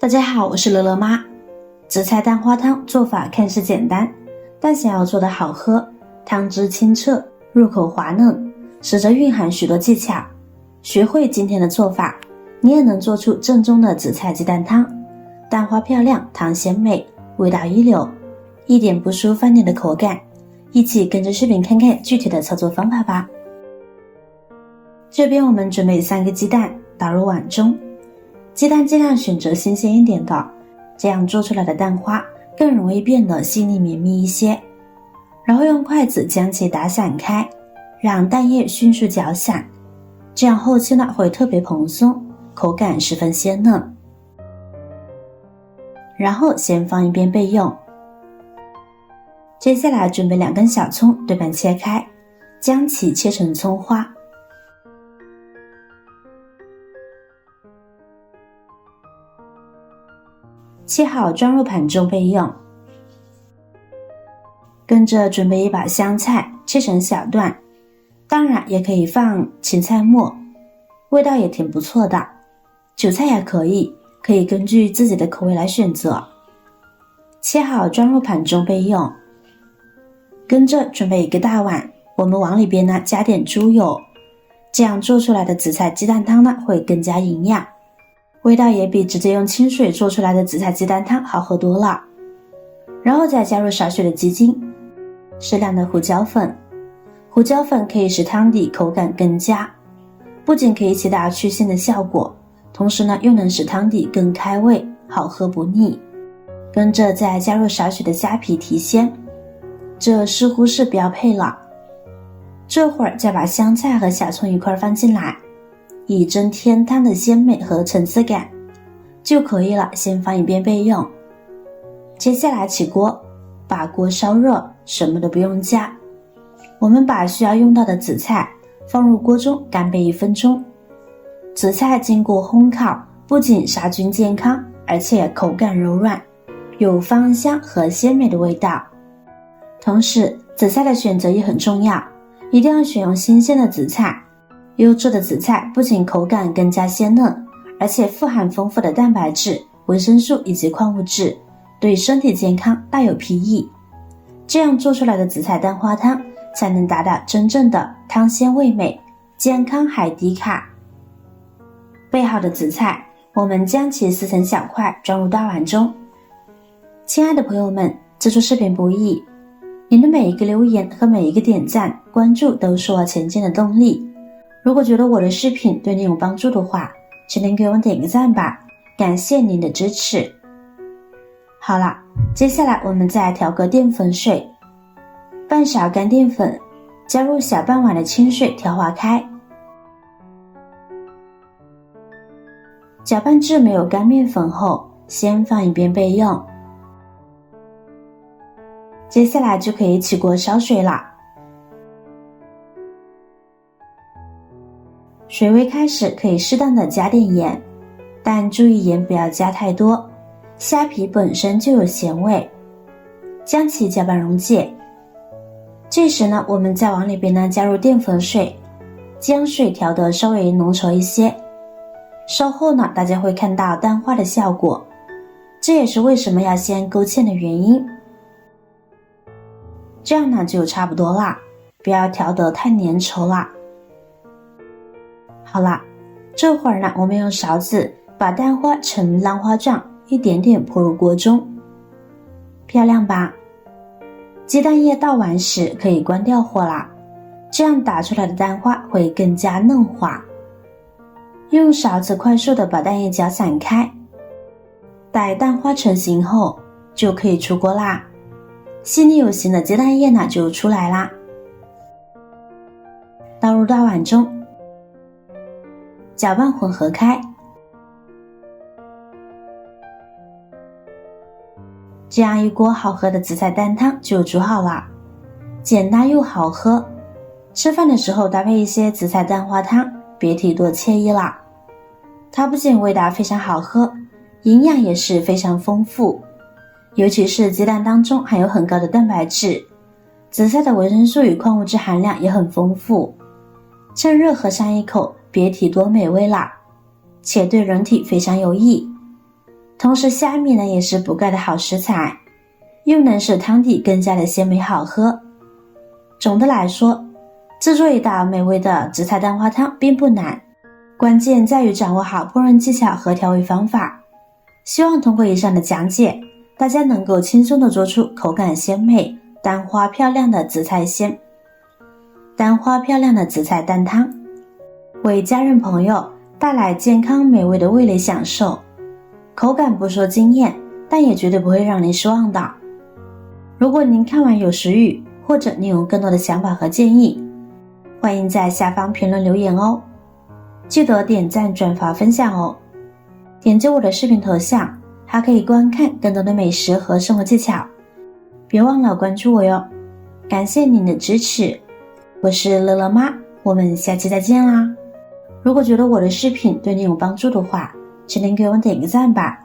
大家好，我是乐乐妈。紫菜蛋花汤做法看似简单，但想要做得好喝，汤汁清澈，入口滑嫩，实则蕴含许多技巧。学会今天的做法，你也能做出正宗的紫菜鸡蛋汤，蛋花漂亮，汤鲜美，味道一流，一点不输饭店的口感。一起跟着视频看看具体的操作方法吧。这边我们准备3个鸡蛋，倒入碗中。鸡蛋尽量选择新鲜一点的，这样做出来的蛋花更容易变得细腻绵密一些。然后用筷子将其打散开，让蛋液迅速搅散，这样后期会特别蓬松，口感十分鲜嫩。然后先放一边备用。接下来准备2根小葱，对半切开，将其切成葱花。切好装入盘中备用。跟着准备一把香菜，切成小段，当然也可以放芹菜末，味道也挺不错的。韭菜也可以根据自己的口味来选择。切好装入盘中备用。跟着准备1个大碗，我们往里边加点猪油，这样做出来的紫菜鸡蛋汤会更加营养，味道也比直接用清水做出来的紫菜鸡蛋汤好喝多了。然后再加入少许的鸡精，适量的胡椒粉。胡椒粉可以使汤底口感更佳，不仅可以起到去腥的效果，同时又能使汤底更开胃，好喝不腻。跟着再加入少许的虾皮提鲜，这似乎是标配了。这会儿再把香菜和小葱一块放进来，以增添汤的鲜美和层次感就可以了，先放一边备用。接下来起锅，把锅烧热，什么都不用加。我们把需要用到的紫菜放入锅中干煸1分钟。紫菜经过烘烤，不仅杀菌健康，而且口感柔软，有芳香和鲜美的味道。同时紫菜的选择也很重要，一定要选用新鲜的紫菜。优质的紫菜不仅口感更加鲜嫩，而且富含丰富的蛋白质、维生素以及矿物质，对身体健康大有裨益。这样做出来的紫菜蛋花汤才能达到真正的汤鲜味美，健康还低卡。备好的紫菜，我们将其撕成小块，装入大碗中。亲爱的朋友们，制作视频不易，您的每一个留言和每一个点赞、关注都是我前进的动力。如果觉得我的视频对您有帮助的话，请您给我点个赞吧，感谢您的支持。好了，接下来我们再调个淀粉水，半勺干淀粉，加入小半碗的清水调化开，搅拌至没有干面粉后，先放一边备用。接下来就可以起锅烧水了。水温开始可以适当的加点盐，但注意盐不要加太多，虾皮本身就有咸味。将其搅拌溶解。这时我们再往里边加入淀粉水，将水调得稍微浓稠一些。稍后大家会看到蛋花的效果，这也是为什么要先勾芡的原因。这样就差不多啦，不要调得太粘稠啦。好啦，这会儿我们用勺子把蛋花呈浪花状一点点泼入锅中，漂亮吧？鸡蛋液倒完时可以关掉火啦，这样打出来的蛋花会更加嫩滑。用勺子快速的把蛋液搅散开，待蛋花成型后就可以出锅啦。细腻有形的鸡蛋液就出来啦，倒入大碗中，搅拌混合开。这样一锅好喝的紫菜蛋汤就煮好了，简单又好喝。吃饭的时候搭配一些紫菜蛋花汤，别提多惬意了。它不仅味道非常好喝，营养也是非常丰富，尤其是鸡蛋当中含有很高的蛋白质，紫菜的维生素与矿物质含量也很丰富，趁热喝上一口，别提多美味啦，且对人体非常有益。同时虾米呢也是补钙的好食材，又能使汤底更加的鲜美好喝。总的来说，制作一道美味的紫菜蛋花汤并不难，关键在于掌握好烹饪技巧和调味方法。希望通过以上的讲解，大家能够轻松地做出口感鲜美、蛋花漂亮的紫菜蛋汤，为家人朋友带来健康美味的味蕾享受。口感不说惊艳，但也绝对不会让您失望的。如果您看完有食欲，或者您有更多的想法和建议，欢迎在下方评论留言哦。记得点赞、转发、分享哦。点击我的视频头像，还可以观看更多的美食和生活技巧。别忘了关注我哟。感谢您的支持，我是乐乐妈，我们下期再见啦。如果觉得我的视频对您有帮助的话，请您给我点个赞吧，